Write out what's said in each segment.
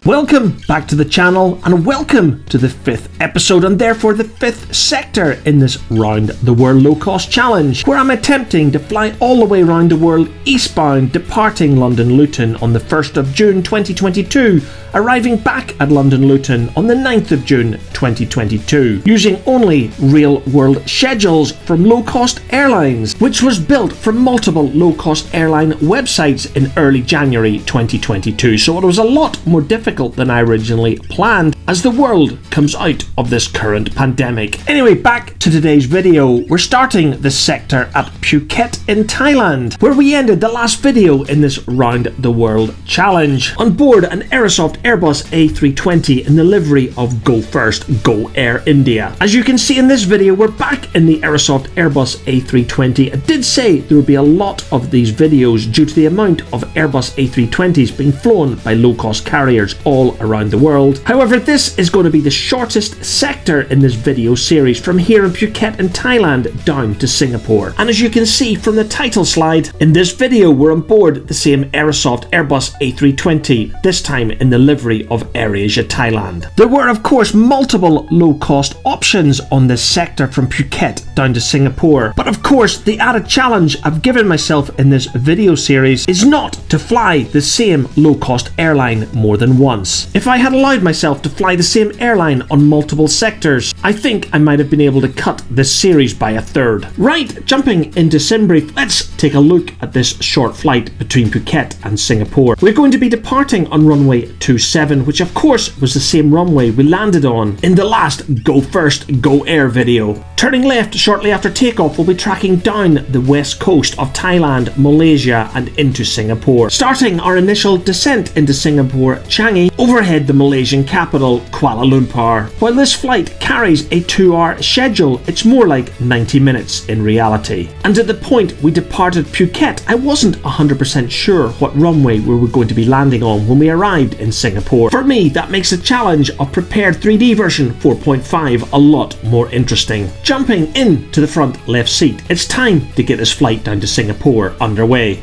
Welcome back to the channel and welcome to the 5th episode and therefore the 5th sector in this Round the World Low Cost Challenge, where I'm attempting to fly all the way around the world eastbound, departing London Luton on the 1st of June 2022, arriving back at London Luton on the 9th of June 2022, using only real world schedules from low cost airlines, which was built from multiple low cost airline websites in early January 2022. So it was a lot more difficult than I originally planned as the world comes out of this current pandemic. Anyway, back to today's video. We're starting this sector at Phuket in Thailand, where we ended the last video in this Round the World Challenge, on board an Aerosoft Airbus A320 in the livery of Go First, Go Air India. As you can see in this video, we're back in the Aerosoft Airbus A320. I did say there would be a lot of these videos due to the amount of Airbus A320s being flown by low-cost carriers all around the world. However, this is going to be the shortest sector in this video series from here in Phuket in Thailand down to Singapore. And as you can see from the title slide, in this video we're on board the same Aerosoft Airbus A320, this time in the livery of AirAsia Thailand. There were of course multiple low-cost options on this sector from Phuket down to Singapore, but of course the added challenge I've given myself in this video series is not to fly the same low-cost airline more than once. If I had allowed myself to fly the same airline on multiple sectors, I think I might have been able to cut this series by a third. Right, jumping into SimBrief, let's take a look at this short flight between Phuket and Singapore. We're going to be departing on runway 27, which of course was the same runway we landed on in the last Go First, Go Air video. Turning left shortly after takeoff, we'll be tracking down the west coast of Thailand, Malaysia and into Singapore. Starting our initial descent into Singapore, Changi, overhead the Malaysian capital, Kuala Lumpur. While this flight carries a 2-hour schedule, it's more like 90 minutes in reality. And at the point we departed Phuket, I wasn't 100% sure what runway we were going to be landing on when we arrived in Singapore. For me, that makes the challenge of prepared 3D version 4.5 a lot more interesting. Jumping into the front left seat, it's time to get this flight down to Singapore underway.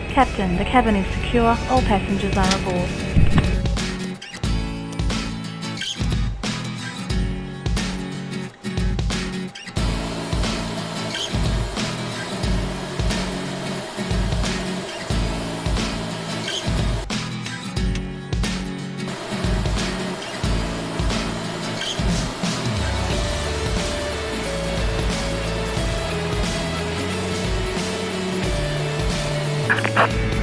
Captain, the cabin is secure, all passengers are aboard.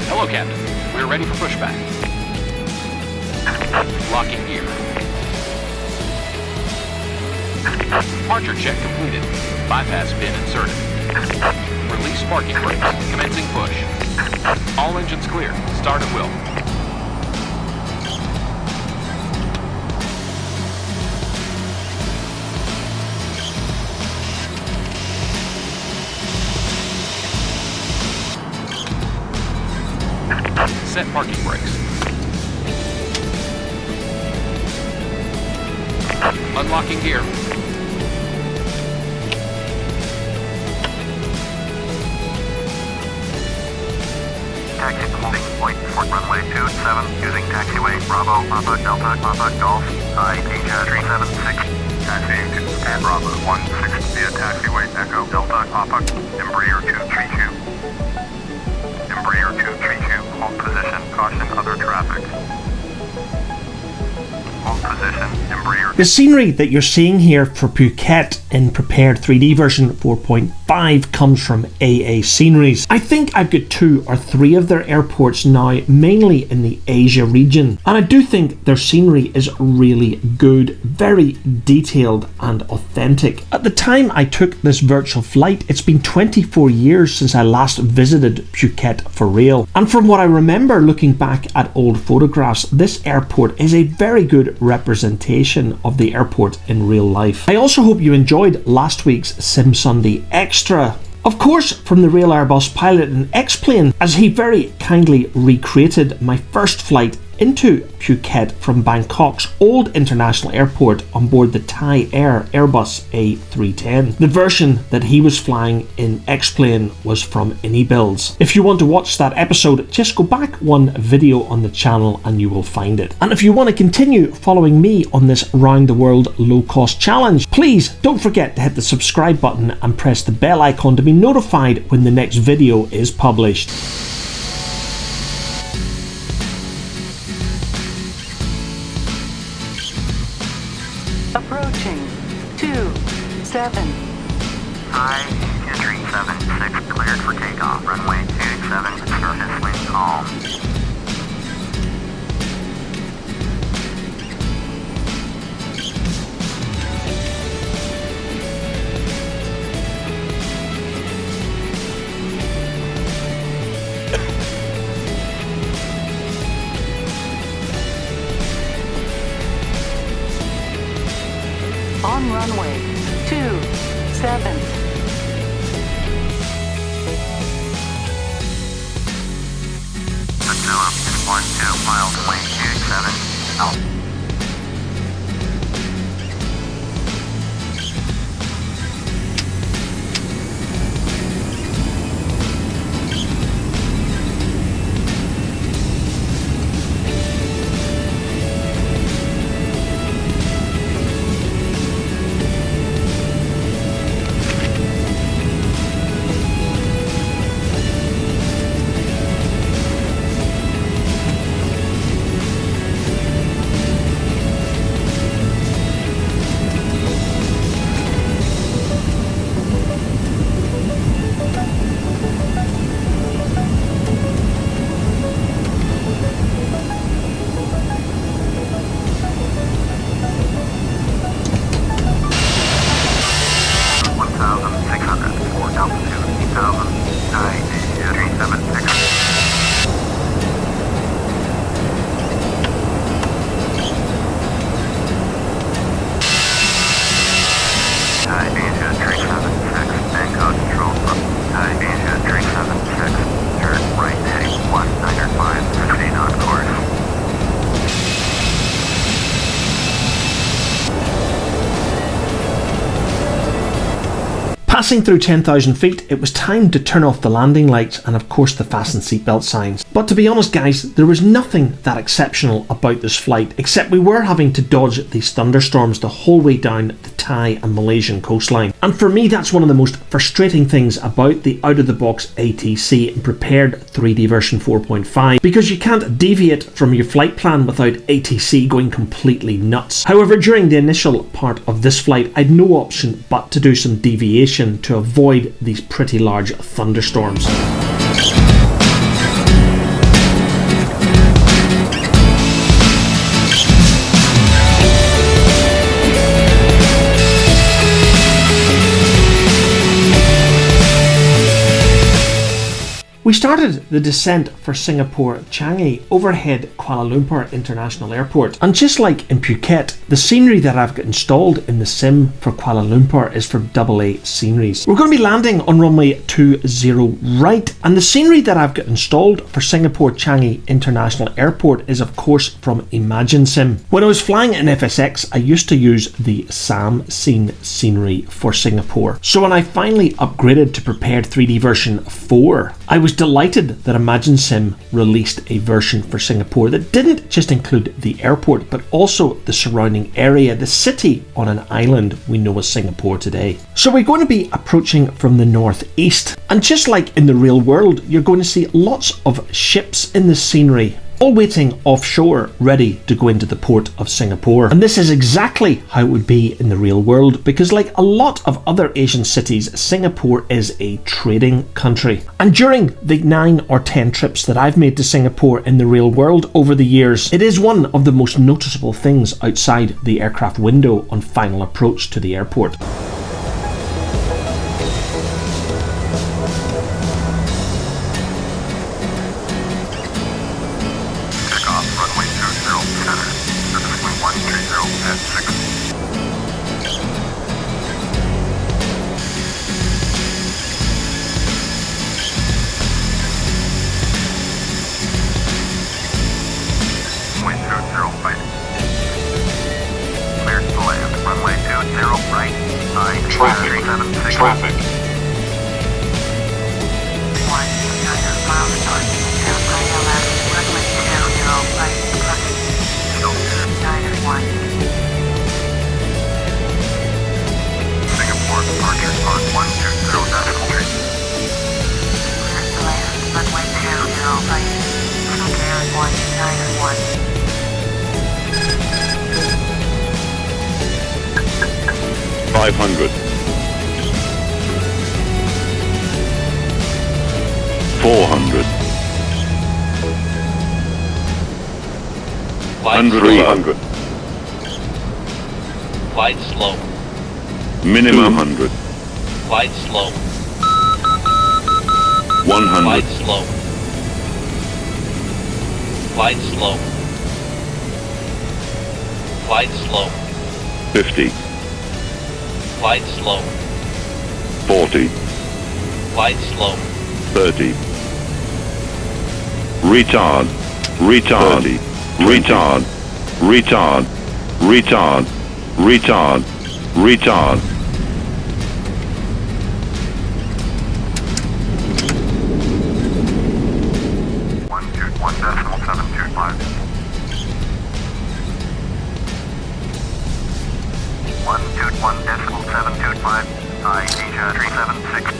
Hello, Captain. We're ready for pushback. Locking gear. Departure check completed. Bypass pin inserted. Release parking brakes. Commencing push. All engines clear. Start at will. Set parking brakes. Unlocking gear. Taxi holding point for runway 27 using taxiway Bravo, Papa, Delta, Papa, Golf, Asia 376. Taxi to and Bravo 16 via taxiway Echo, Delta, Papa, Embraer 232. Embraer 232, hold position, caution other traffic. Hold position, Embraer. The scenery that you're seeing here for Phuket in prepared 3D version 4.5 comes from AA Sceneries. I think I've got 2 or 3 of their airports now, mainly in the Asia region, and I do think their scenery is really good, very detailed and authentic. At the time I took this virtual flight, it's been 24 years since I last visited Phuket for real, and from what I remember looking back at old photographs, this airport is a very good representation of the airport in real life. I also hope you enjoyed last week's Sim Sunday Extra. Of course, from the real Airbus pilot in X-Plane, as he very kindly recreated my first flight into Phuket from Bangkok's old international airport on board the Thai Air Airbus A320. The version that he was flying in X-Plane was from Builds. If you want to watch that episode, just go back one video on the channel and you will find it. And if you want to continue following me on this round the world low cost challenge, please don't forget to hit the subscribe button and press the bell icon to be notified when the next video is published. Approaching 27. Hi, entry 76, cleared for takeoff. Runway 27, surface wind calm. On runway 27. Attila is 12 miles away, 27, out. Passing through 10,000 feet, it was time to turn off the landing lights and of course the fasten seatbelt signs. But to be honest guys, there was nothing that exceptional about this flight, except we were having to dodge these thunderstorms the whole way down the Thai and Malaysian coastline. And for me, that's one of the most frustrating things about the out-of-the-box ATC and prepared 3D version 4.5, because you can't deviate from your flight plan without ATC going completely nuts. However, during the initial part of this flight, I'd no option but to do some deviation to avoid these pretty large thunderstorms. We started the descent for Singapore Changi overhead Kuala Lumpur International Airport, and just like in Phuket, the scenery that I've got installed in the sim for Kuala Lumpur is from AA Sceneries. We're going to be landing on runway 20 right, and the scenery that I've got installed for Singapore Changi International Airport is of course from Imaginesim. When I was flying in FSX, I used to use the SAM scene scenery for Singapore. So when I finally upgraded to prepared 3D version 4, I was delighted that Imaginesim released a version for Singapore that didn't just include the airport but also the surrounding area, the city on an island we know as Singapore today. So we're going to be approaching from the northeast, and just like in the real world, you're going to see lots of ships in the scenery, all waiting offshore, ready to go into the port of Singapore. And this is exactly how it would be in the real world, because like a lot of other Asian cities, Singapore is a trading country. And during the 9 or 10 trips that I've made to Singapore in the real world over the years, it is one of the most noticeable things outside the aircraft window on final approach to the airport. Traffic. Traffic. 1 miles north. ILS runway 20 right. Niner 1. Singapore departure on 120 nautical feet. Clear to land. Runway 20 right. Air 1 Niner 1. 500. 400. Flight 300. Flight slow. Minimum 100. Flight slow. 100. Flight slow. Flight slow. Flight slow. 50. Flight slow. 40. Flight slow. 30. Retard. Retard. 30. Retard. Retard. Retard. Retard. Retard. One decimal 725. 121 decimal 725. Asia 376.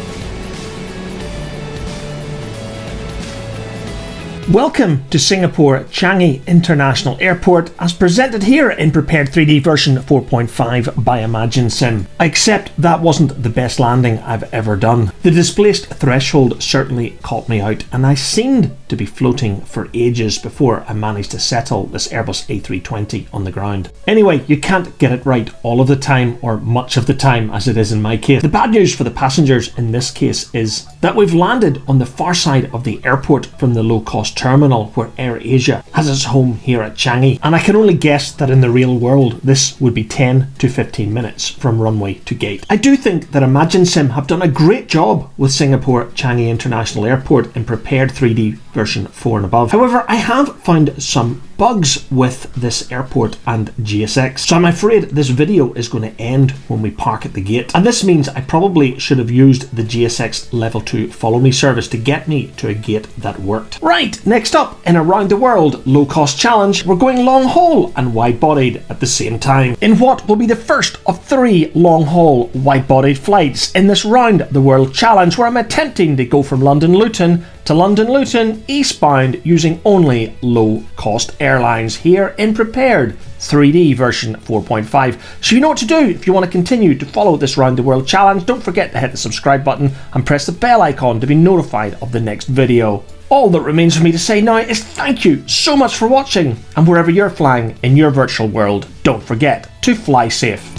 Welcome to Singapore Changi International Airport as presented here in prepared 3D version 4.5 by Imaginesim. I accept that wasn't the best landing I've ever done. The displaced threshold certainly caught me out and I seemed to be floating for ages before I managed to settle this Airbus A320 on the ground. Anyway, you can't get it right all of the time or much of the time as it is in my case. The bad news for the passengers in this case is that we've landed on the far side of the airport from the low-cost terminal where AirAsia has its home here at Changi, and I can only guess that in the real world this would be 10 to 15 minutes from runway to gate. I do think that Imaginesim have done a great job with Singapore Changi International Airport in prepared 3D version 4 and above. However, I have found some bugs with this airport and GSX, so I'm afraid this video is going to end when we park at the gate, and this means I probably should have used the GSX level 2 follow me service to get me to a gate that worked. Right, next up in Around the World low cost challenge, we're going long haul and wide bodied at the same time in what will be the first of 3 long haul wide bodied flights in this Round the World challenge, where I'm attempting to go from London Luton to London Luton eastbound using only low cost airlines here in prepared 3D version 4.5. So you know what to do if you want to continue to follow this Round the World challenge. Don't forget to hit the subscribe button and press the bell icon to be notified of the next video. All that remains for me to say now is thank you so much for watching, and wherever you're flying in your virtual world, don't forget to fly safe.